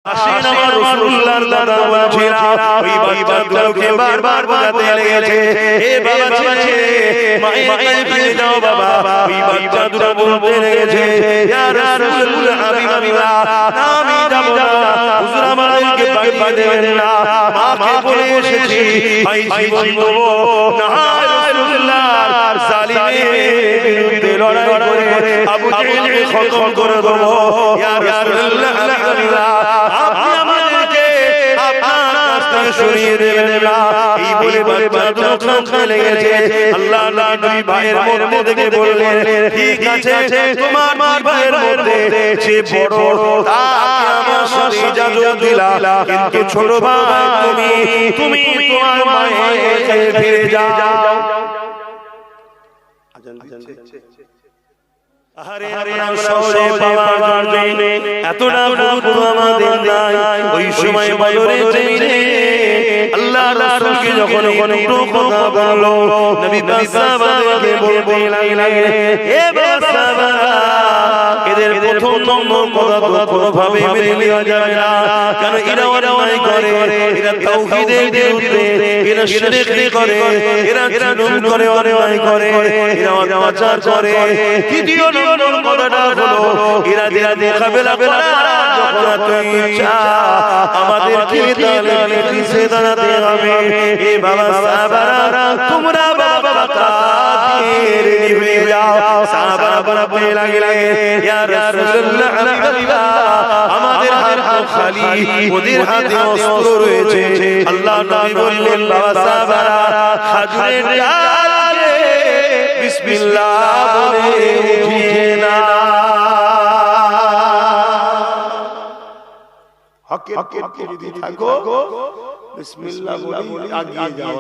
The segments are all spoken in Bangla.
আসেন আমার রাসূলুল্লাহর দাদা বলছিলা ওই বাচ্চাগুলোকে বারবার বোঝাতে লেগেছে, এ বাবা ছেলে মায়ের কাছে ফিরে যাও বাবা। ওই বাচ্চাগুলো বলতে লেগেছে, ইয়া রাসূলুল্লাহ হাবিবাল্লাহ, আমি যাব না, হুজুর আমাদেরকে পাঠিয়ে দেবেন না, মাকে বলে এসেছি ভাই জীবন দেব না। রাসূলুল্লাহর জালিমের বিরুদ্ধে লড়াই করে আবু জেহেলকে খতম করে দেব। ইয়া রাসূলুল্লাহ হাবিবাল্লাহ, আপনি আমাদেরকে আপনার রাস্তা সরিয়ে দেবেন না। এই বলে বাচ্চাগুলো কাঁদতে লেগেছে। আল্লাহ নবী ভাইয়ের মধ্যে থেকে বললেন, ঠিক আছে, তোমার ভাইয়ের মধ্যে যে বড় তাকে আমার সাথে ইজাজত দিলা, কিন্তু ছোট ভাই তুমি তোমার মায়ের কাছে ফিরে যাও। আরে শহরে পাওয়ার জন্য এতটা গুরুত্ব আমাদের নাই। ওই সময় বদরের জমিনে আল্লাহ রাসূলকে যখন একটু কথা বললো, নবী সাহাবাদেরকে বলতে লাগলেন, এ সাহাবারা, এদের প্রথম নম্বর কথা তো কোনোভাবে মেনে নেওয়া যাবে না, কারণ এরা অন্যায় করে, এরা তাওহীদের বিরুদ্ধে, এরা শিরক করে, এরা জুলুম করে, অন্যায় করে, এরা অত্যাচার করে। দ্বিতীয় নম্বর কথাটা হলো, এরা মোকাবেলা করার যখন ইচ্ছা আমাদেরকে তাহলে পিছে দাঁড়াতে হবে। এ বাবা সাহাবারা, তোমরা বাবা কাদের হয়ে যাও। সাহাবারা বলতে লাগলেন, ইয়া রাসূলুল্লাহ হাবিবাল্লাহ, আমাদের হাত খালি, ওদের হাতে অস্ত্র রয়েছে। আল্লাহ নবী বললেন, বাবা সাহাবারা, খাজুরের ডালে বিসমিল্লাহ বলে উঠিয়ে না। হকের যদি থাকো বিসমিল্লাহ বলে আগিয়ে যাও,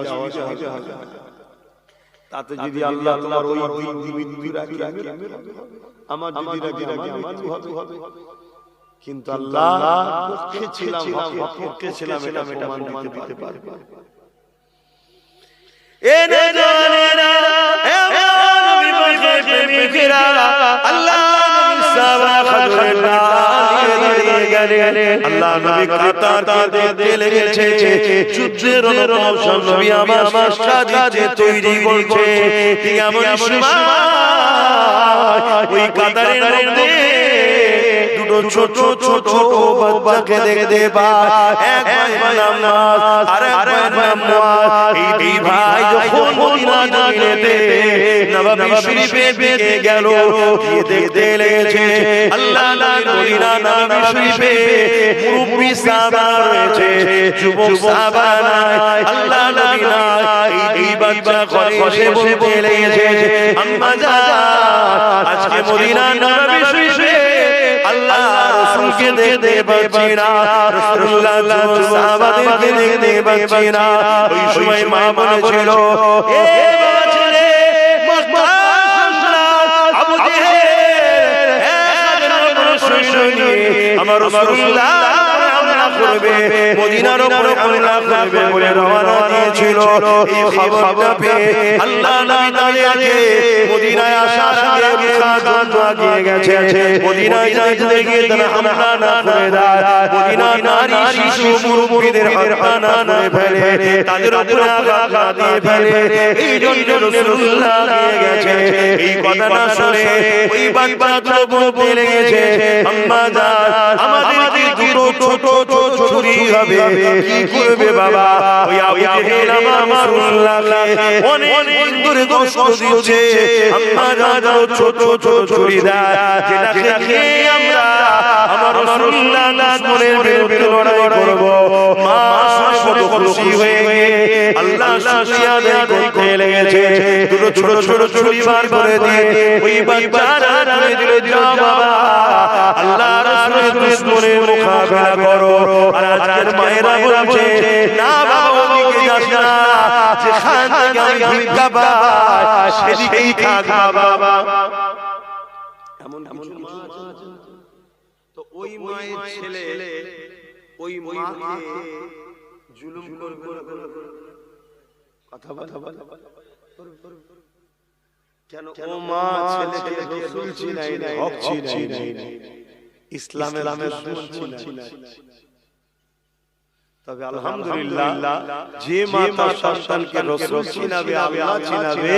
তাতে যদি আল্লাহ তোমার ওই মৃত্যু রাখে, আমার যদি রাখে হবে। কিন্তু আল্লাহ পক্ষে ছিলাম, পক্ষে ছিলাম, এটা প্রমাণ দিতে পারবে। এ জানেনা এ নবী পাকের প্রেমিকেরা, আল্লাহ নবী সাহাবা খাজুরের ডালে দাঁড়িয়ে গেলেন। আল্লাহ নবী কাতার কাঁদতে লেগেছে। যুদ্ধের রণকৌশল নবী আমার সাজিয়ে তৈরি করছে। ঠিক এমন সময় ওই কাতারের মধ্যে দুটো ছোট ছোট বাচ্চাকে দেখতে পায়। এক ভাই নাম মুআজ, আরেক ভাই নাম মুআজ। এই দুই ভাই যখন মদিনা জমিনেতে নববী শরীফে দিকে গেল, গিয়ে দেখতে লেগেছে আল্লাহ মদিনা নববী শরীফে মুরব্বি সাহাবা রয়েছে, যুবক সাহাবা নাই, আল্লাহ নবী নাই। এই বাচ্চা ঘরে এসে বলতে লেগেছে, আম্মা জান, আজকে মদিনা নববী শরীফে আল্লাহ রাসূলকে দেখতে পাচ্ছি না, রাসূলুল্লাহ সাহাবাদেরকে দেখতে পাচ্ছি না। ওই সময় মা বলেছিল, এ ছেলে মক্কা সম্রাট আবু জেহেল আমার রাসূলুল্লাহ করবে, মদিনার উপরে হামলা করবে বলে রওনা দিয়েছিল। এই খবরটা পেয়ে আল্লাহ নবী দাঁড়িয়ে মদিনায় আসার আগে মুখাগান আগিয়ে গেছে। মদিনায় যাইতে গিয়ে তারা হামলা না করে দেয়, মদিনার নারী শিশু মুরব্বিদের হত্যা না করে ফেলে, তাদের উপরে আঘাত দিয়ে ফেলে। এই জন্য রাসূলুল্লাহ দিয়ে গেছে। এই কথা না শুনে ওই বাচ্চাগুলো বলতে লেগেছে, আম্মা জান, আমাদের দুটো ছোট ছুরি হবে, কি করবে বাবা? ওই আবু জেহেল আমার রাসূলুল্লাহকে অনেক দূরে কষ্ট দিচ্ছে। আম্মা জান, ছোট ছোট ছুরি দেয়, যেটা খেয়ে আমরা আমার রাসূলুল্লাহ দুশমনের বিরুদ্ধে লড়াই করব। মা কত খুশি হয়ে আল্লাহ শুকরিয়া আদায় করতে লেগেছে। দুটো ছোট ছোট ছুরি বার করে দিয়ে ওই বাচ্চারা ধরে ধরে, যাও বাবা, আল্লাহ রাসূলের দুশমনের মোকাবেলা করো। আর আজকের মায়েরা বলছে, না বাবা, ওদিকে যাস না, যেখান থেকে আমি ভিক্ষা পাই সেদিকেই থাক বাবা। এমন কিছু মা আছে, তো ওই মায়ের ছেলে ওই মাকে জুলুম করবে, কথা কেন? ও মা ছেলেকে রাসূল চিনাই নাই, হক চিনাই নাই, ইসলামের দুশমন চিনাই। তবে আলহামদুলিল্লাহ যে মাতা সন্তানকে রাসূল চিনাবে, আল্লাহ চিনাবে,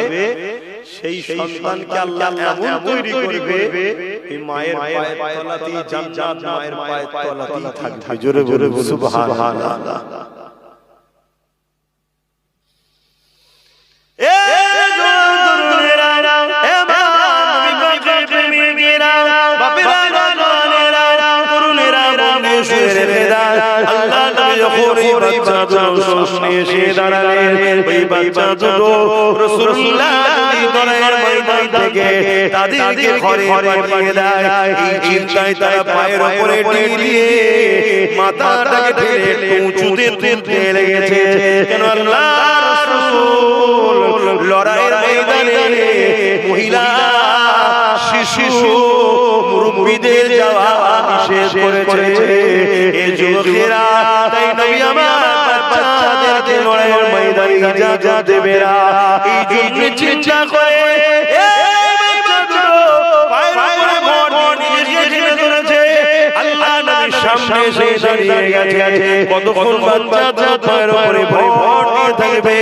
সেই সন্তানকে আল্লাহ এমন তৈরি করবে এই মায়ের পায়ের তলাতেই জান্নাত মায়ের পায়ের তলাতেই থাকবে। জোরে জোরে সুবহানাল্লাহ। এ তরুণেরা, এ মা নবী পাকের প্রেমিকেরা, বাপেরা, জওয়ানেরা, তরুণেরা, বন্ধুরা, আল্লাহ নবী যখন এই বাচ্চাগুলো সামনে এসে দাঁড়ালেন, ওই বাচ্চা দুটো রাসূলুল্লাহ দরবারের ময়দান থেকে তাদেরকে ঘরে পাঠিয়ে দেয়। এই চিন্তায় তারা পায়ের উপরে টিলিয়ে মাথাটাকে ঠেলে উঁচুতে তুলতে লেগেছে, কেন আল্লাহ রাসূল লড়াইয়ের ময়দানে মহিলা, শিশু, মুরব্বিদের যাওয়া নিষেধ করেছে। এই যুবকেরা, তাই নবী আমার বাচ্চাদেরকে লড়াইয়ের ময়দানে ইজাজত দেবে না। এই জন্য চিন্তা করে আল্লাহ নবীর সামনে এসে দাঁড়িয়ে গেছে। কতক্ষণ বাচ্চা পায়ের উপরে ভর দিয়ে থাকবে,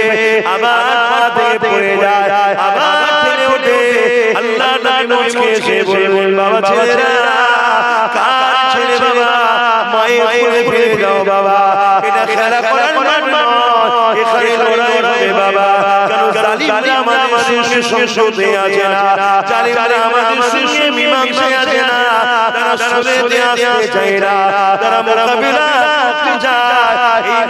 আবার পা থেকে পড়ে যায়, আবার ঠেলে ওঠে। আল্লাহ নবীকে এসে বললেন, বাবা ছেলেরা, কার ছেলে বাবা, মায়ের কোলে ফিরে যাও বাবা, এটা খেলা করার মাঠ নয়, এখানে লড়াই হবে বাবা। কারণ জালিমরা আমাদের সংসদে আছে না, জালিমরা আমাদের সঙ্গে মীমাংসায় আছে না, তারা সরেতে আসতে চায় না, তারা মোকাবিলা করতে চায়।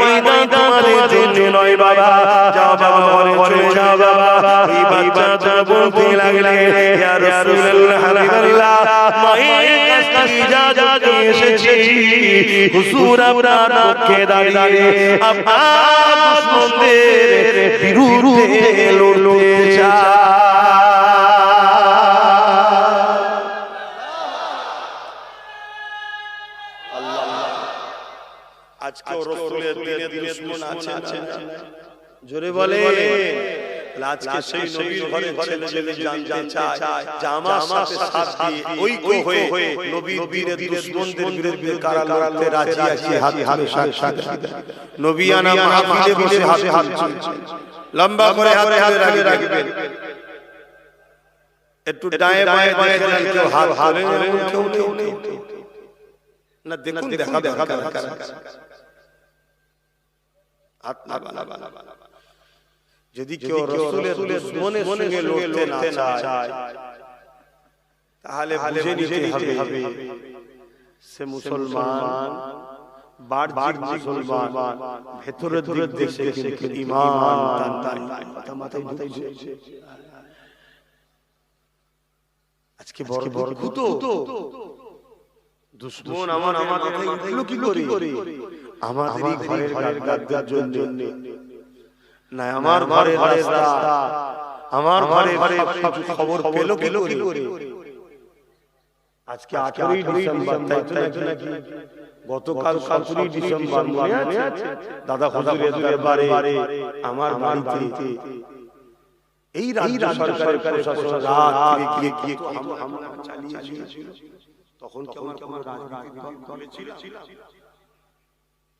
এই ময়দান তোমাদের জন্য নয় বাবা, যাও বাবা, ঘরে চলে যাও বাবা। এই বাচ্চাটা বলতে লাগলে, ইয়া রাসূলুল্লাহ, হাবিবাল্লাহ, মায়ের কাছ থেকে ইজাজত নিয়ে এসেছি, হুজুর আপনার পক্ষে দাঁড়িয়ে আপনার দুশমনদের বিরুদ্ধে লড়তে চাই। আজকেও রাসূলের দিনে দুশমন আছে, জোরে বলে। আজকে সেই নবীর ঘরে ছেলে ছেলে জানতে চায় যে আমার সাথে সাথ দিয়ে ঐক্য হয়ে নবীর বীরের দুশমনদের বিরুদ্ধে কারা লড়তে রাজি আছে, হাত হাতে সাক্ষী দেয়। নবিয়ানা মাহফিলে বসে হাতে হাত লম্বা করে হাতে রাখবেন, একটু ডায়ে বায়ে দেখেন কেউ হাত তোলে, কেউ না, দেখুন দেখা দরকার, হাত না বানা। যদি কেউ রাসূলের দুশমনের সঙ্গে লড়তে না চায়, তাহলে বুঝে নিতে হবে সে মুসলমান, বাহ্যিক মুসলমান, ভেতরের দেশে কিন্তু ঈমান টানটান মাথায় ঢুকছে। আজকে বড় বড় দুশমন আমার মাথায় উঠলো কি করে? আমাদেরই ঘরের গাদ্দার জন্য না, আমার ঘরের রাস্তা, আমার ঘরের খবর পেল কি করে? আজকে 18 ডিসেম্বর, তাই তো নাকি? গতকাল 17 ডিসেম্বর মনে আছে? দাদা হুজুরের দরবারে আমার বাড়িতে এই রাজ্য সরকারের প্রশাসন রাত থেকে গিয়ে হামলা চালিয়েছিল। তখন কি আমার কোনো রাজনৈতিক দলে ছিল?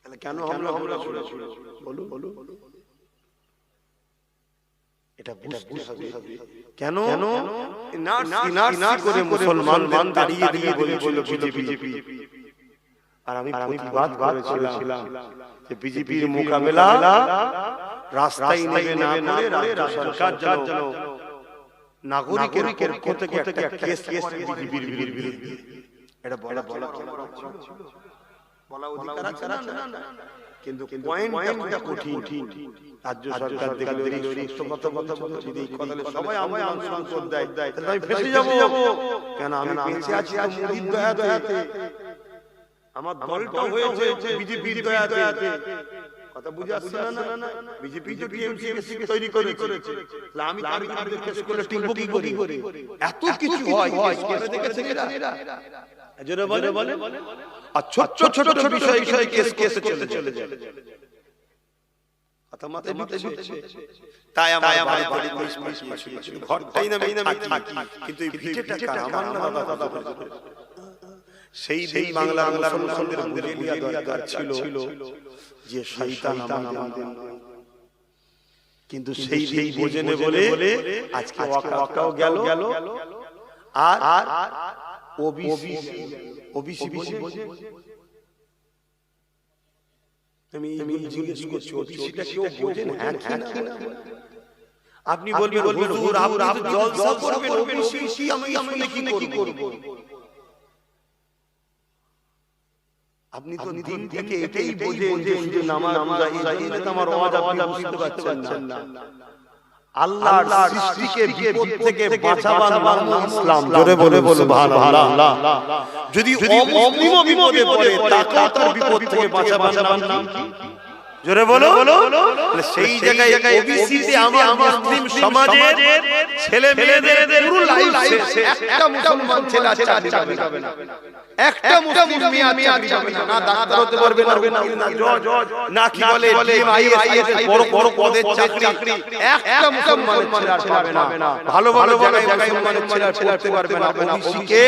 তাহলে কেন হামলা করেছিল? বলো। এটা বুঝতে হবে কেন না করে মুসলমান দাঁড়িয়ে দিয়ে বলেছিল বিজেপি, আর আমি প্রতিবাদ করেছিলাম যে বিজেপির মোকাবেলা রাস্তায় নেবে না করে রাজ্য সরকার যেন নাগরিকের পক্ষ থেকে একটা কেস বিজেপির বিরুদ্ধে, এটা বলা অধিকার আছে না? কিন্তু পয়েন্টটা কঠিন। রাজ্য সরকার দেখলে সত্য কথা বলছি, এই কথালে সবাই আমায় আন্দোলন করে দেয়, তাহলে আমি ফেঁসে যাব কেন? আমি বেঁচে আছি মোদির দয়াতে, আমার দলটা হয়েছে বিজেপির দয়াতে। কথা বুঝে আসছে না? বিজেপি যে টিএমসি তৈরি করেছে, তাহলে আমি তার বিরুদ্ধে কেস করলে টিকবো কি করে? এত কিছু হয়, কেসে দেখেছে এরা। এজন্য বলে আর ছোট বিষয়ে কেস করতে চলে যায়। কথা মাথায় ঢুকছে। তাই আমার বাড়ি ঘরটাই না থাকি, কিন্তু এই ভিটেটা কার? আমার না দাদা। সেই দিন বাংলার মুসলমানদের বুঝে নেওয়া দরকার ছিল যে শয়তান আমাদের, কিন্তু সেই দিন বোঝেনে বলে আজকে ওয়াকাও গেল আর ওবিসি বোঝে। আমি জিজ্ঞেস করছি ওবিসিটা কেউ বোঝেন? আপনি বলবেন হুজুর আপনি জলসা করবেন ওবিসি আমি আসলে কি করব? আপনি তো দিন থেকে এটাই বোঝেন যে শুধু নামাজ এই তো আমার আওয়াজ আপনি বুঝতে পারছেন না। আল্লাহর সৃষ্টিকে বিপদ থেকে বাঁচাবার নাম ইসলাম। জোরে বলে সুবহানাল্লাহ। যদি অমুসলিম বিপদে পড়ে তাকেও তার বিপদ থেকে বাঁচাবার নাম কি? জোরে বলো। সেই জায়গায় ওবিসি তে আমার মুসলিম সমাজের ছেলে মেয়েদের পুরো লাইফ একটা মুসলমান ছেলে চাকরি পাবে না, একটা মুসলিম মেয়ে চাকরি পাবে না, না ডাক্তার হতে পারবে না, না জজ, না কি বলে আইএস বড় পদের চাকরি একটা মুসলমানের ছেলে পাবে না। ভালো জায়গায় মুসলমানের ছেলে পড়তে পারবে না। ওবিসি কে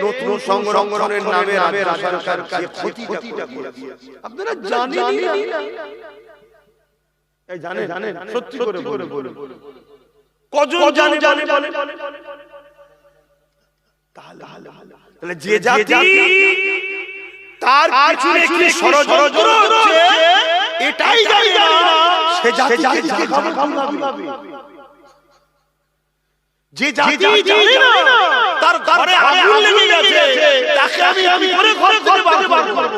নতুন সংরক্ষণের নামে সরকার যে ক্ষতিটা করে দিয়েছে আপনারা জানেন না? জানেন সত্যি করে বলুন কজন জানে? তাহলে যে জাতি তার পিছনে কি ষড়যন্ত্র হচ্ছে এটাই জানে না, সে জাতিকে জাগাবে কিভাবে? যে জাতি জানে না তার ঘরে আগুন লেগে গেছে, তাকে আমি ঘরে বার করব।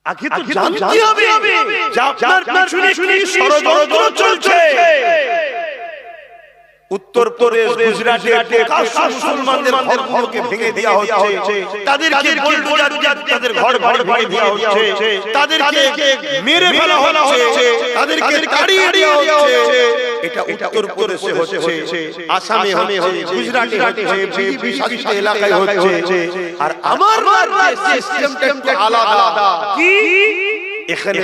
আগে তো জানতে হবে যে আপনার পিছনে কি ষড়যন্ত্র চলছে। উত্তর প্রদেশ, গুজরাটে মুসলমানদের ঘরকে ভেঙে দেওয়া হচ্ছে, তাদেরকে বুলডোজার তাদের ঘর ভেঙে দেওয়া হচ্ছে, তাদেরকে মেরে ফেলা হচ্ছে, তাদেরকে তাড়িয়ে দেওয়া হচ্ছে। এটা উত্তর প্রদেশে হচ্ছে, আসামে হচ্ছে, গুজরাটে হচ্ছে, বিজেপি শাসিত এলাকায় হচ্ছে। আর আমার সিস্টেমটা একটু আলাদা। কি এখানে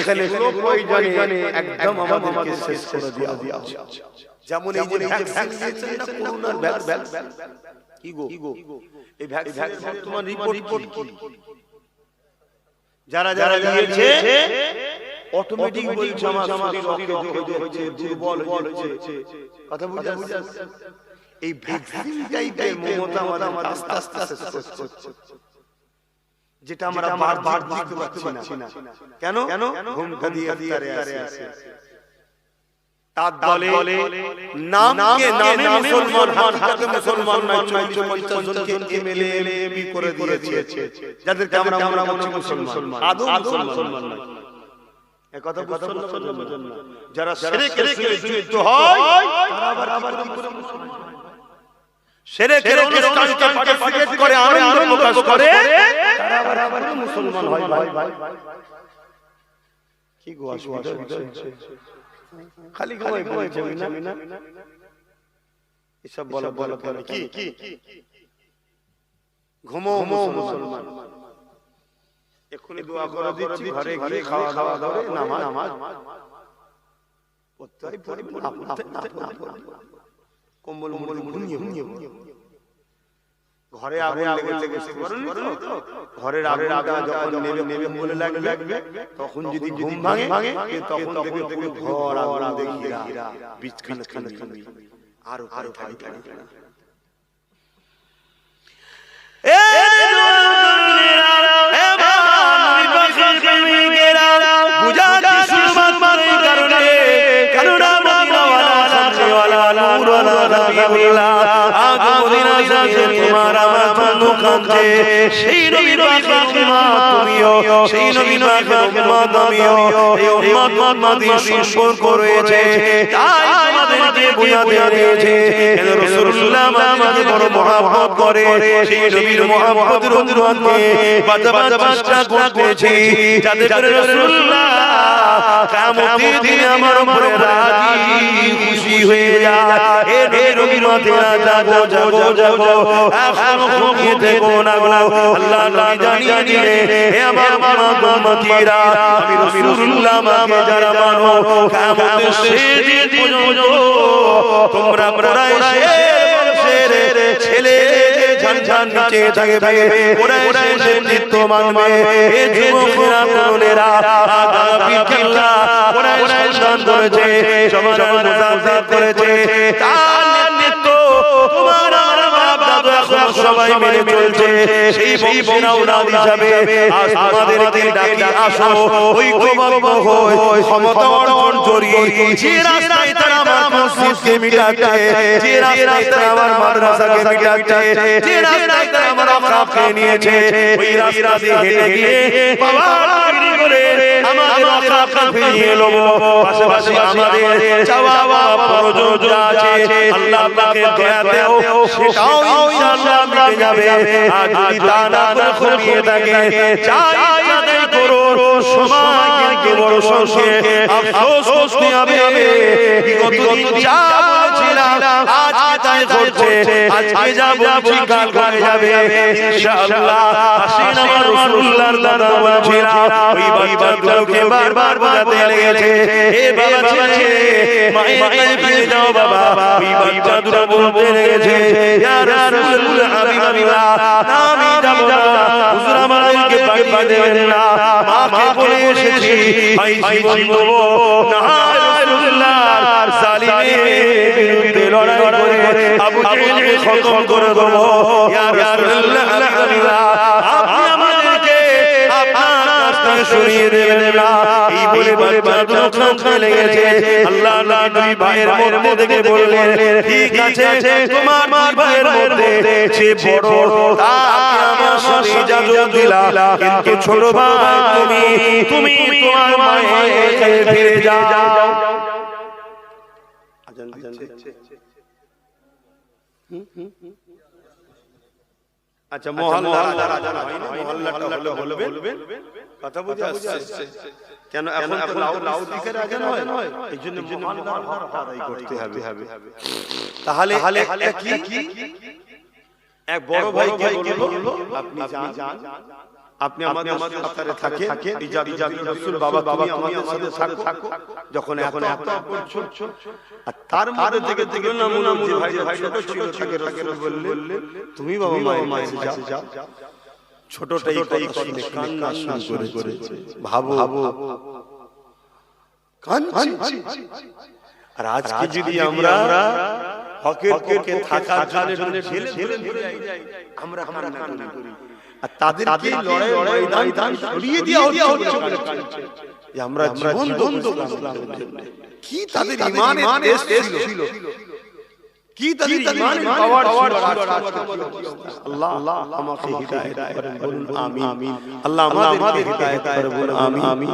প্রয়োজনে একদম আমাদেরকে শেষ করে দেওয়া হচ্ছে। যেমন এই যে ভ্যাকসিন না, করোনার ভ্যাকসিন কি গো, এই ভ্যাকসিন বর্তমান রিপোর্ট কি? যারা দিয়েছে অটোমেটিক বলছে আমার শরীর অকেজো হয়েছে, দুর্বল হয়েছে। কথা বুঝা? এই ভ্যাকসিনটাই মমতা আমাদের আস্তে আস্তে শেষ করছে, যেটা আমরা বারবার দেখতে পাচ্ছি না। কেন? ঘুমটা দিয়ে আছে তার দলে নামে মুসলমান, হাতে মুসলমান নয়, 40-50 জনকে এমএলএ এমপি করে দিয়েছে, যাদেরকে আমরা মনে মুসলমান, আদৌ মুসলমান নয়। এই কথা বুঝছেন না? যারা শিরকের সঙ্গে যুক্ত হয় তারা আবার কি করে মুসলমান? শিরকের অনুষ্ঠানকে পার্টিসিপেট করে আনন্দ প্রকাশ করে তারা আবার মুসলমান হয়। ভাই কি গো অসুবিধা হচ্ছে? খালি ঘুমাই না এসব বলা কি ঘুমো মুসলমান। এখনই দোয়া করে দিচ্ছি, ঘরে গিয়ে খাওয়া দাওয়া নামাজ পড়তে পারবেন কম্বল ঘুমিয়ে ঘরে আগুন লেগেছে, ঘরের আগুনটা যখন নেবে বলে লাগবে, তখন যদি ঘুম ভাঙে তখন দেখবে ঘর আগুন দেখিরা বিছখানে আর ভাই সেই নবী পাকের উম্মত তুমিও, সেই নবী পাকের উম্মত আমিও, এই উম্মত মাদির সম্পর্ক রয়েছে। তাই আমাদেরকে বুঝাতে দিয়েছে রাসূলুল্লাহ আমাকে বড় মহব্বত করে, সেই নবীর মহব্বতের অনুরোধে বাজাবার চেষ্টা করতেছি, যাতে করে রাসূলুল্লাহ কিয়ামতের দিনে আমার উপরে রাজি খুশি হয়ে যায়। হে নবীর উম্মতেরা জাগো, এখন ঘুমিয়ে থেকো না। আল্লাহ নবী জানিয়ে দিলেন, হে আমার উম্মতিরা, আমি রাসূলুল্লাহ আমাকে যারা মানো, কিয়ামতের শেষ দিন পর্যন্ত তোমরা কুরাইশের বছরের ছেলে ঝানঝান নিচে থাকবে কুরাইশের নেতৃত্ব মানবে এ যুবকেরা তরুণেরা আগামী কিল্লা কুরাইশ শাসন করেছে জমানা মুজাহিদ করেছে তার নেতৃত্ব তোমার আমার বাপ দাদু এখন সবাই মেনে চলছে সেই বংশাবলী হিসাবে আজ আমাদেরকে ডাকি আসো ঐক্যবদ্ধ হয়ে ক্ষমতা অর্জন করি যে রাস্তায় তারা আমার মসজিদকে মিটাচ্ছে যে রাস্তায় তারা আমার মাদ্রাসাকে মিটাচ্ছে যে রাস্তায় তারা আমার আকাবকে নিয়েছে ওই রাস্তা দিয়ে হেঁটে গিয়ে বাবা তৈরি করে আমাদের আকাবকে ফিরিয়ে নেব পাশাপাশি আমাদের চাওয়া পাওয়া প্রয়োজন যা আছে আল্লাহ পাকের দয়াতেও সেটাও ইনশাআল্লাহ মিটে যাবে আর যদি তা না করে কমিয়ে থাকে চাই আদায় করো সময় কিন্তু বড় সংখ্যে আফসোস করতে হবে বিগত দিন যা বলেছিলাম আজকে তাই ঘটছে আজকে যা বলছি কাল ঘটে যাবে ইনশাআল্লাহ আসেন আমার রাসূলুল্লাহর কথা বলছিলাম ওই বাচ্চাগুলোকে বারবার বোঝাতে লেগেছে এ বাবা ছেলে মায়ের কাছে ফিরে যাও বাবা ওই বাচ্চাগুলো বলতে লেগেছে ইয়া রাসূলুল্লাহ হাবিবাল্লাহ আমি যাব না হুজুর আমাদেরকে বাড়ি দেবেন না মাকে বলে এসেছি ভাই জীবন দেব না রাসূলুল্লাহ জালিমের বিরুদ্ধে লড়াই করে আবু জেহেলকে খতম করে দেব ইয়া রাসূলুল্লাহ হাবিবাল্লাহ আপনি আমাদেরকে আপনার রাস্তায় সরিয়ে দেবেন না এই বলে বাচ্চাগুলো খামখা লেগেছে আল্লাহ নবী ভাইয়ের মধ্যে থেকে বললেন ঠিক আছে তোমার ভাইয়ের মধ্যে যে বড় তাকে আমার সাথে ইজাজত দিলা কিন্তু ছোট ভাই তুমি তোমার মায়ের কাছে ফিরে যাও আজান দিচ্ছে আচ্ছা মহল্লা আজান হয় না মহল্লাটা হলে বলবেন কথা বুঝে আসছে কেন এখন লাউড স্পিকারে আজান হয় এইজন্য মহল্লার হকটা আদায় করতে হবে তাহলে একটা কি এক বড় ভাইকে বলল আপনি যান আপনি আমাদের সাথে থাকেন ইজাজত রাসূল বাবা তুমি আমাদের সাথে থাকো যখন এখন এত করছো আর তার মধ্যে থেকে দিল না মুনামুনি ভাই ছোট ছিল তাকে রাসূল বললেন তুমি বাবা মায়ের কাছে যাও ছোটটাই কথা কান্না শুরু করে ভাবো কাঁদছি আর আজকে যদি আমরা হকের পক্ষে থাকার জন্য ঠেলে যাই আমরা কান্না করি আর তাদেরকে লড়াই ময়দান সরিয়ে দেওয়া হচ্ছে বলে কাঁদছে যে আমরা জীবন বন্ধ করলাম কি তাদের ঈমানের টেস্ট ছিল কি তাদের ঈমানের পাওয়ার আল্লাহ আমাকে হিদায়াত করেন বলুন আমিন আল্লাহ আমাদের হিদায়াত করে বলুন আমিন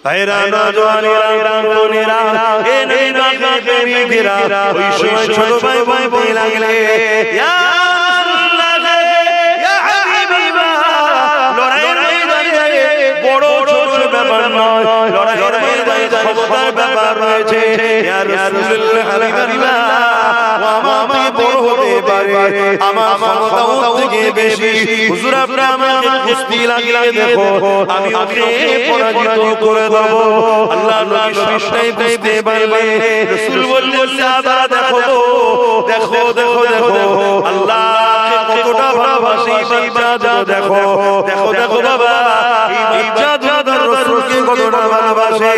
ভাইরা নওজওয়ানেরা বোনেরা এ নবীকে প্রেমিকেরা ওই সময় ছোট ভাই বই লাগলে ইয়া রাসূলুল্লাহ ইয়া হাবিবাল্লাহ লড়াইয়ের ময়দানে বড় ছোট ব্যাপার নয় লড়াইয়ের ময়দানে ক্ষমতার ব্যাপার রয়েছে ইয়া রাসূলুল্লাহ হাবিবাল্লাহ আমাকে বড় হতে পারে আমার ক্ষমতাও থেকে বেশি হুজুর আপনি আমাকে কুস্তি লাগিয়ে দেখো আমি ওকে পরাজিত করে দেব আল্লাহ নবী সবটাই বুঝতে পারলে রাসূল বললেন সাহাবা দেখো আল্লাহকে কতটা ভালোবাসি বাচ্চা দেখো বাবা এই বাচ্চা রাসূলকে কতটা ভালোবাসে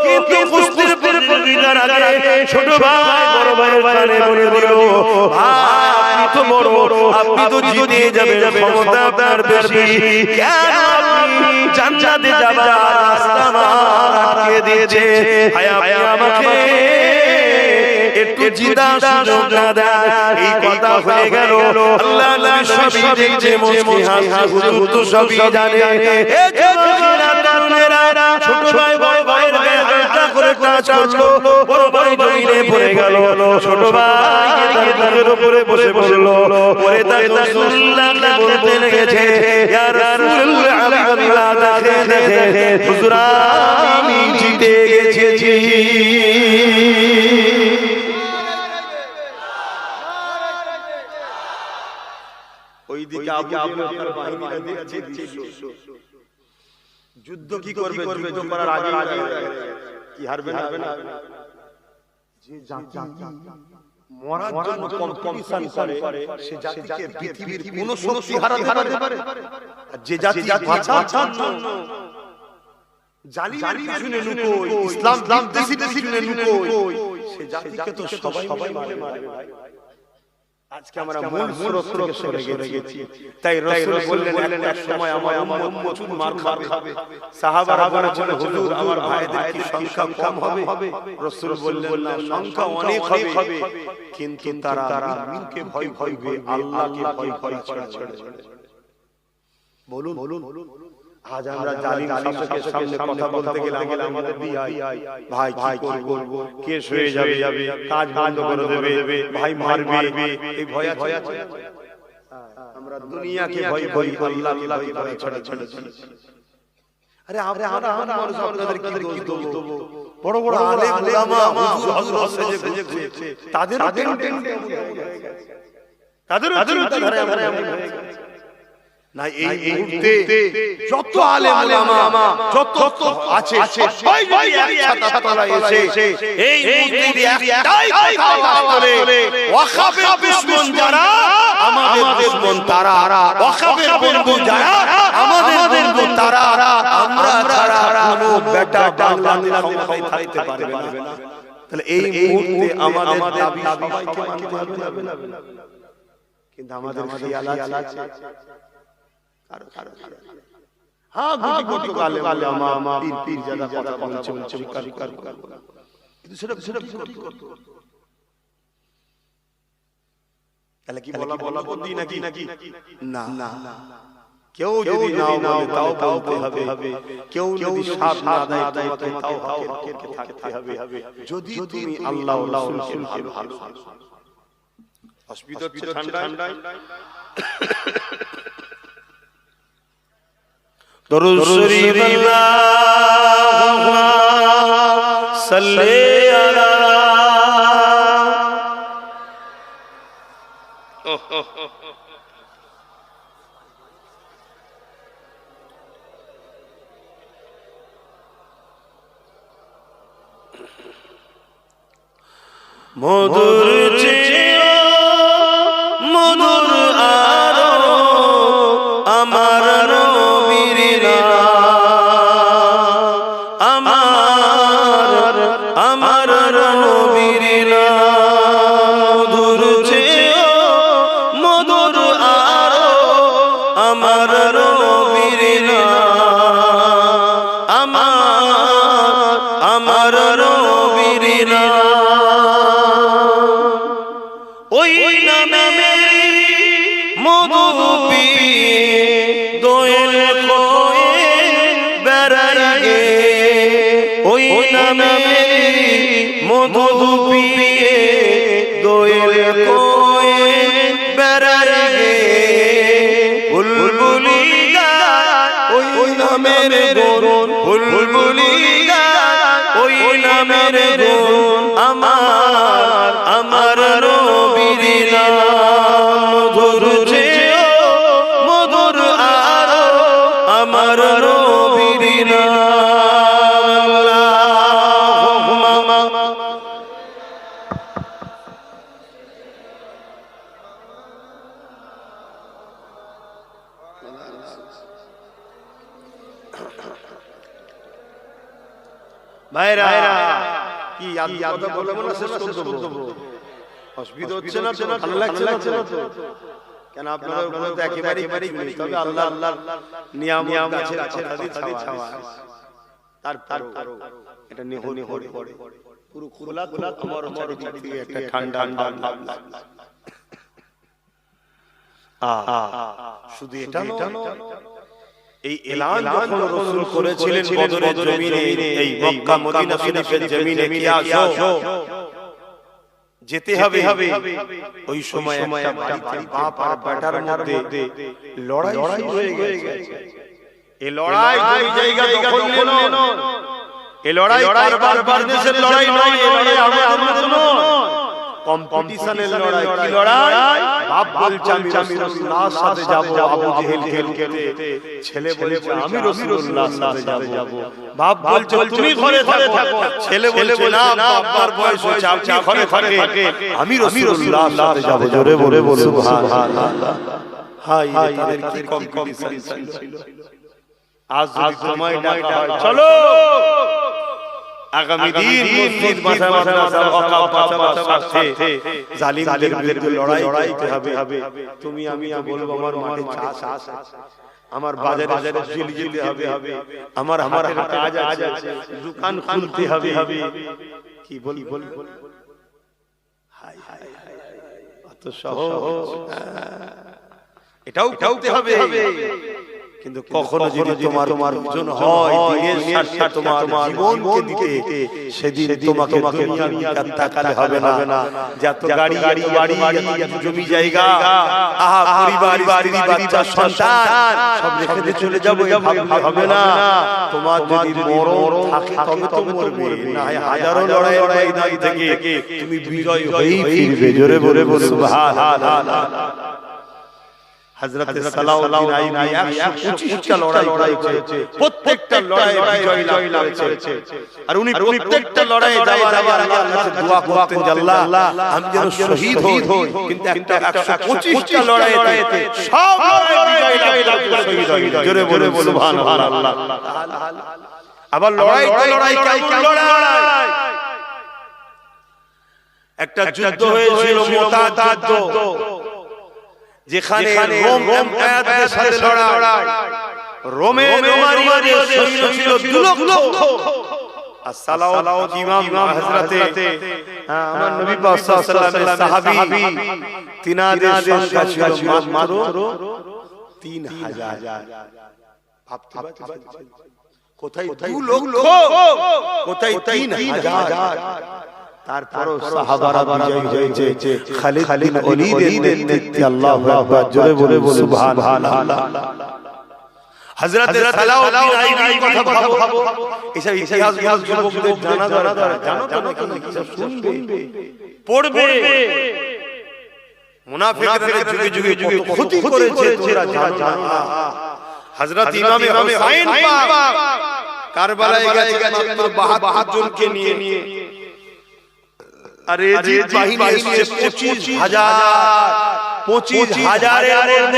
কিন্তু কুস্তির প্রতিযোগিতার আগে ছোট ভাই বড় ভাইয়ের কানে বলে দিল আপনি তো বড় আপনি তো জিতে যাবেন ক্ষমতা আপনার বেশি কেন আপনি জান্নাতে যাবার রাস্তা আটকে দিয়েছে ভাই আমাকে একটু জিদা সুযোগ না দেন এই কথা হয়ে গেল আল্লাহ নবী সবই দেখছে মুচকি হাসি হুজুর তো সবই জানে এ যুবকেরা তরুণেরা ছোট ভাই বড় ভাইয়ের গায়ে হাত করে কাজ করলো বড় ভাই জমিনে পড়ে গেল ছোট ভাই তার বুকের উপরে বসে বললো পরে তাই রাসূলুল্লাহ বলতে লেগেছে ইয়া রাসূলুল্লাহ হাবিবাল্লাহ দেখে হুজুর আমি জিতে গেছি ওইদিকে আবু জেহেল বাহিনীরা দেখছে যুদ্ধ কি করবে? যুদ্ধ করার আগে কি হারবে না? যে জাতি মরার জন্য কম্পিটিশন করে সে জাতিকে পৃথিবীর কোনো শক্তি হারাতে পারে। যে জাতি বাঁচার জন্য জালিমের পিছনে লুকোয়, ইসলাম বিদ্বেষীদের পিছনে লুকোয়, সে জাতিকে তো সবাই মারে ভাই। আজকে আমরা মূল স্রোত থেকে সরে গেছি। তাই রাসূল বললেন একটা সময় আমার উম্মত প্রচুর মার খাবে। সাহাবারা বলেছেন হুজুর আমার ভাইদের কি সংখ্যা কম হবে? রাসূল বললেন না, সংখ্যা অনেক হবে, কিন্তু তারা মুমিনকে ভয় করবে, আল্লাহকে ভয় ছাড়া। বলুন আজ আমরা জালিম শাসকের সামনে কথা বলতে গেলে আমাদের ভাই কি করব, কেস হয়ে যাবে, কাজ বন্ধ করে দেবে, ভাই মারবে, এই ভয় আছে। আমরা দুনিয়াকে ভয় করি, আল্লাহকে ভয় ছাড়া। আরে আমরা মানুষ আপনাদের কি দোষ দেব? বড় বড় আলেম উলামা হুজুর হযরত সেজে ঘুরছে, তাদেরও ধারে আমরা না। এই মুহূর্তে যত আলেম উলামা যত আছে সবাই যদি একসাথে তলায় এসে এই মুহূর্তে একটাই কথা বলে, ওয়াকাফের দুশমন যারা আমাদের দুশমন তারা, ওয়াকাফের বন্ধু যারা আমাদের বন্ধু তারা, আমরা ছাড়া কোনো বেটা বাংলাদেশ ক্ষমতায় থাকতে পারবে না। তাহলে এই মুহূর্তে আমাদের দাবি সবাইকে মানতে হবে না, কিন্তু আমাদের খেয়াল আছে হ্যাঁ গুটি আলেমা পীর জাদা কথা বলছে কিন্তু সেটা কি করতে? তাহলে কি বলা বন্দি নাকি? না, কেউ যদি না বলে তাও বলতে হবে, কেউ যদি সাথ না দেয় তাও হকের থাকতে হবে, যদি তুমি আল্লাহ রাসূলকে ভালো। অসুবিধা হচ্ছে ঠান্ডায় দরুদ শরীফ আল্লাহুম্মা সাল্লি আলা মধুর চেয়ে মধুর আরো আমার নবীর নাম, আমার নবীর নাম। মধুর চেয়ে মধুর আরো আমার নবীর নাম, আমার নবীর নাম। ওই নামে মধু পিয়ে দোয়েল খোয়ে বেড়াইয়ে, ওই নামে মধু পিয়ে দোয়েল খোয়ে বেড়াইয়ে, বুলবুলি গায় ওই নামের গুণ, বুলবুলি গায় ওই নামের গুণ, আমার নবীর নাম। মধুর চেয়ে মধুর আরো আমার নবীর নাম। আল্লাহুম্মা ভাইরা কি কথা বলবো না, শেষ করে দেবো। অসুবিধা হচ্ছে না? ভালো লাগছে না তো? কেন আপনারা উপরে তো একেবারেই তবে আল্লাহর নিয়াম আছে, ছাওয়া তার এটা নেহনি হরে পুরো খোলা আমার চারিদিকে একটা ঠান্ডা ভাব। শুধু এটা নয়, এই এলান যখন রাসূল করেছিলেন বদরের জমিনে, এই মক্কা মদিনা শরীফের জমিনে কি আসো যেতে হবে, ওই সময় একটা বাড়িতে বাপ আর বেটার মধ্যে লড়াই হয়ে গেছে। এই লড়াই দুই জায়গা দখল নিল। এই লড়াই বারবার দেশের লড়াই নয়, এই লড়াই আমাদের নয়। কম্পিটিশনের লড়াই, কি লড়াই? বাপ বলছে আমি রাসূলুল্লাহর সাথে যাব, আবু জেহেল খেলতে, ছেলে বলছে আমি রাসূলুল্লাহর সাথে যাব। বাপ বলছে তুমি ঘরে থাকো, ছেলে বলছে না আপনার বয়স হয়েছে, আপনি ঘরে থাকেন, আমি রাসূলুল্লাহর সাথে যাব। জোরে বলে বলুন সুবহানাল্লাহ। হাই তাদের কি কম্পিটিশন ছিল। আজ যদি সময় ডাকা হয় চলো আগামী দিন মসজিদ মাদ্রাসা ওয়াকাফ বাঁচাবার স্বার্থে জালিমদের বিরুদ্ধে লড়াই করতে হবে। তুমি আমি বলবো আমার মাঠে চাষ আছে, আমার বাজারে জিল যেতে হবে, আমার হাতে কাজ আছে, দোকান খুলতে হবে, কি বলি হাই হাই এত সহজ, এটাও করতে হবে। কিন্তু কখনো যদি তোমার প্রয়োজন হয় দিনের স্বার্থে তোমার জীবনকে দিতে, সেদিন তোমাকে দুনিয়ার দিকে তাকালে হবে না। যত গাড়ি বাড়ি জমি জায়গা, আহা পরিবার স্ত্রী বাচ্চা সন্তান সব রেখে দিয়ে চলে যাবো, হবে না। তোমার যদি মরণ থাকে তবে তো মরবে, না হাজারো লড়াই ময়দান থেকে তুমি বিজয় হয়েই ফিরবে। জোরে বলে সুবহানাল্লাহ। হযরত সালাউদ্দিন আইয়ুবী 125টা লড়াই করেছে, প্রত্যেকটা লড়াইয়ে বিজয় লাভ করেছে। আর উনি প্রত্যেকটা লড়াইয়ে যাওয়ার আগে আল্লাহর কাছে দোয়া করতেন যে আল্লাহ আমি যেন শহীদ হই, কিন্তু একটা 125টা লড়াইতে সব লড়াইয়ে বিজয় লাভ করে শহীদ হই। জোরে বলে সুবহানাল্লাহ। আবার লড়াই কেমন লড়াই? একটা যুদ্ধ হয়েছিল মুতাত যুদ্ধ, যেখানে রোম এমপায়ারদের সাথে লড়াই। রোমারিয়াদের সৈন্য ছিল 2 লক্ষ। আর সালাউদ্দিন ইমাম হযরতে আমার নবী পাক সাল্লাল্লাহু আলাইহি ওয়াসাল্লামের সাহাবী, তিনাদের সংখ্যা ছিল মাত্র 3000। ভাবতে পারছেন কোথায় 2 লক্ষ, কোথায় 3000। তারপরও সাহাবারা বিজয় হয়েছে খালিদ বিন ওলীদের নেতৃত্বে। আল্লাহু আকবার। জোরে বলে সুবহানাল্লাহ। হযরত সালাউদ্দিন আইয়ুবী কথা ভাবো, এসব ইতিহাস যুবকদের জানা দরকার। জানো তো নাকি সব শুনবে পড়বে। মুনাফিকরা যুগে যুগে ক্ষতি করেছে, তোমরা জানো না। হযরত ইমামে হুসাইন পাক কারবালায় গেছে মাত্র 72 জনকে নিয়ে। আর এজিদ বাহিনী এসেছে 25,000 এর মধ্যে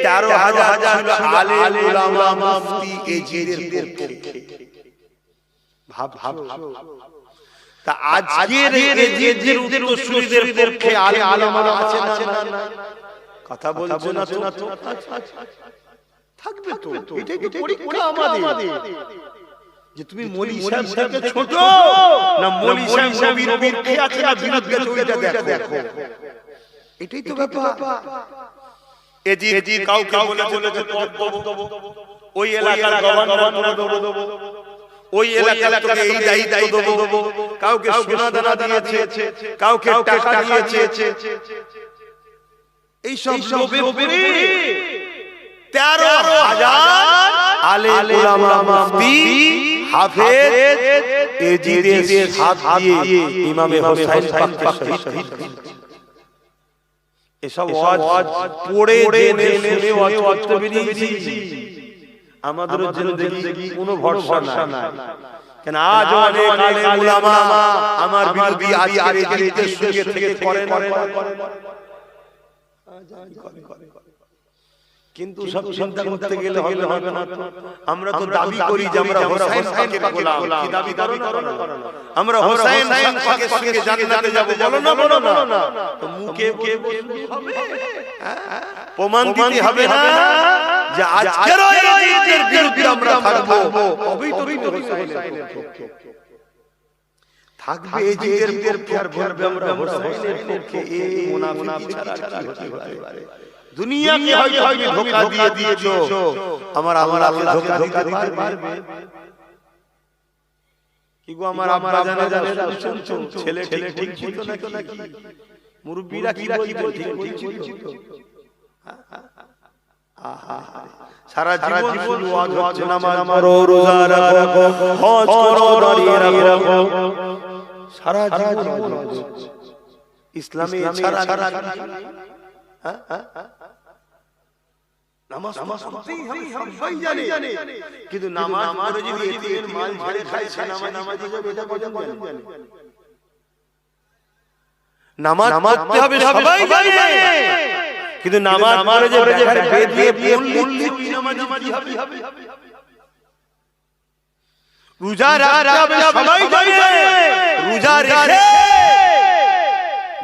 13,000 ছিল আলেম উলামা মুফতি এজিদের পক্ষে। ভাব তা আজকের এজিদের উত্তরসূরিদের পক্ষে আলেম উলামা আছে না? কথা বলছো না তো? থাকবে তো, এটা কি পরীক্ষা আমাদের যে তুমি মৌলী সাহেব থেকে ছোট না মৌলী সাহেব বিরোধী আছে না বিরোধ গেছে ওইটা দেখো। এটাই তো ব্যাপার। এজিদ কাউকে বলেছে ওই এলাকার গভর্নর দেবো, ওই এলাকার তোকে এই দায়িত্ব দেবো, কাউকে সোনা দানা দিয়েছে, কাউকে টাকা দিয়েছে। এই সব লোভে পড়ে 13,000 আলেম উলামা মুফতি হাফেজ এজিদের সাথ দিয়ে ইমামে হুসাইন পাককে শহীদ করেছে। এসব ওয়াজ পড়ে জেনে শুনে ওয়াজ করতে বেরিয়েছি। আমাদের জিন্দেগি কোনো ভরসা নাই। কেন আজ অনেক আলেম উলামা আমার বিরোধী আজকের এজিদের সঙ্গে থেকে করে না। কিন্তু সব চিন্তা করতে গেলে হবে না। আমরা তো দাবি করি যে আমরা হুসাইন পাকের গোলাম। কি দাবি করো না? আমরা হুসাইন পাকের সঙ্গে জান্নাতে যাব, বলো না? তো মুখে হবে, প্রমাণ দিতে হবে না যে আজকের এজিদের বিরুদ্ধে আমরা থাকবো, তবেই তো হুসাইনের পক্ষে থাকবে। এজিদের পক্ষে আর বলবে আমরা হুসাইনের পক্ষে। এই মুনাফিকি ছাড়া কি হতে পারে? দুনিয়াকে হয়তো তুমি ধোঁকা দিয়েছো, আমার আল্লাহকে ধোঁকা দিতে পারবে কি গো? আমার আব্বা জানেরা শুনছো, ছেলে ঠিক ছিল নাকি? মুরব্বিরা কি বলছে? ঠিক ছিল। সারা জীবন ওয়াজ হচ্ছে, নামাজ পড়ো, রোজা রাখো, হজ করো, দাঁড়িয়ে রাখো, সারা জীবন ইসলামে ছাড়া নামাজ পড়তেই হবে সবাই জানে, কিন্তু নামাজ পড়ে যদি এতিমের মাল ঝেড়ে খায় সে নামাজি যাবে এটা কজন জানে? নামাজ পড়তে হবে সবাই জানে, কিন্তু নামাজ পড়ে যে বেকার বেদ দিয়ে পড়লে কি নামাজি হবে? রোজা রাখতে হবে সবাই জানে, রোজা রেখে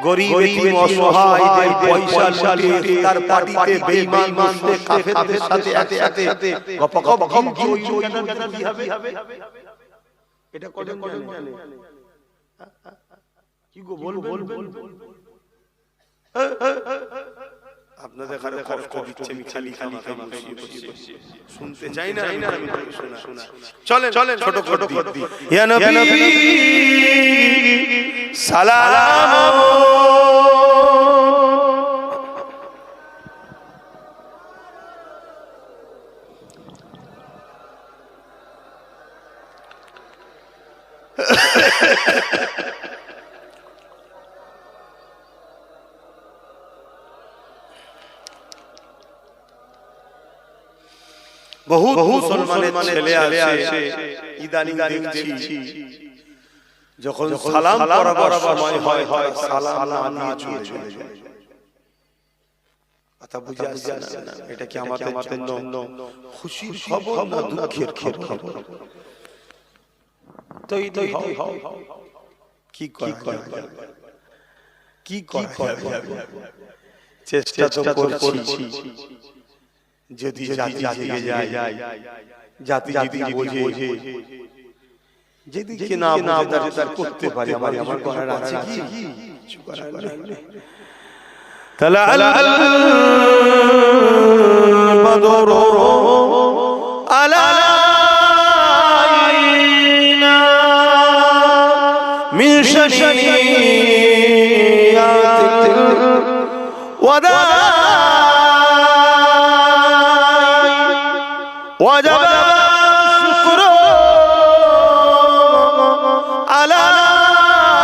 গরিব এতিম অসহায়দের পয়সা লুটে তার পার্টিতে বেঈমান মুশরিক কাফেরদের সাথে একসাথে গপগপ কি হবে? এটা কজন জানে? কি গো বল আপনাদের কাছে কষ্ট দিচ্ছে, আমি খালি শুনতে চাই না, আমি শোনা। চলেন ছোট করে দি। ইয়া নবী সালাম বহু মুসলমানের ছেলে আছে ইদানিং দেখছি যখন সালাম করাবার সময় হয় সালাম না দিয়ে চলে যায়। কথা বুঝে আসছে না? এটা কি আমাদের জন্য খুশির খবর না দুঃখের খবর? তৈরি হও, কি করে চেষ্টা তো করছি, যদি জাতি জেগে যায়, জাতি যদি বোঝে, যেদিকে না বোঝে তার করতে পারে। আমার করার আছে কি? তালা বদর আলাইনা মিন শানিয়াতিল ওয়াদা وجب الشكر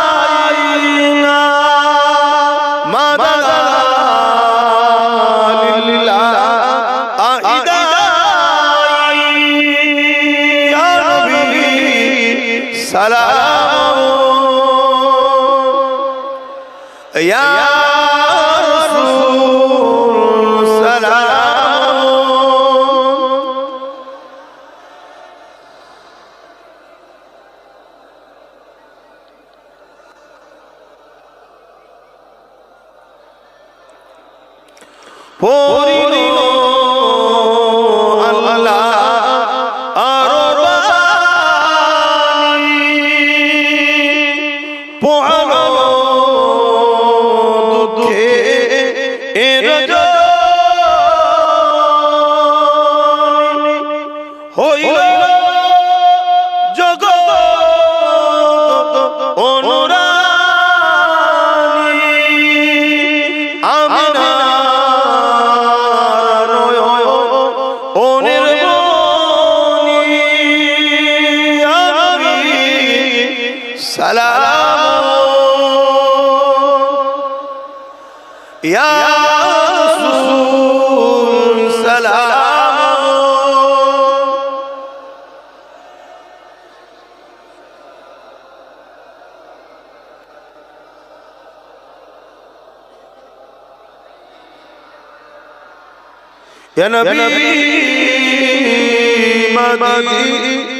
علينا ما دعا لله يا نبي سلام يا رسول سلام পরিনো আল্লাহ আরবানি পোহানো দুঃখে এর জনি হইল জগৎ অনুরানী আমিনা يا رسول سلام يا نبي مدينة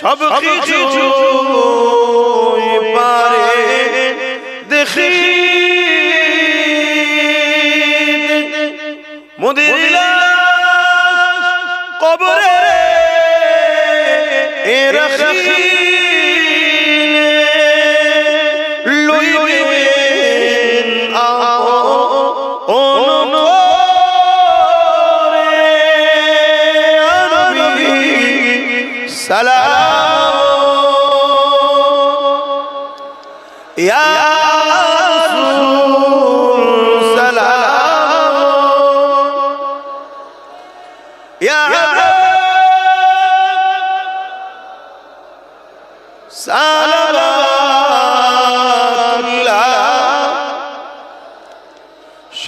সব কিছু পারে দেখি মোদের কবরে রাখি লইবেন সালাম ইয়া রাসূল সালাম ইয়া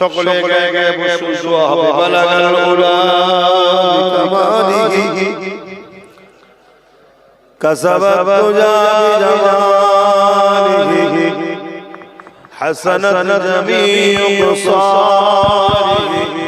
সকলে গায়ে গায়ে বসু দোয়া হবে বালাগাল উলা বিকামালিহি কাসাবাত তুজা বিজামালিহি হাসানাত জামিউ কসারিহি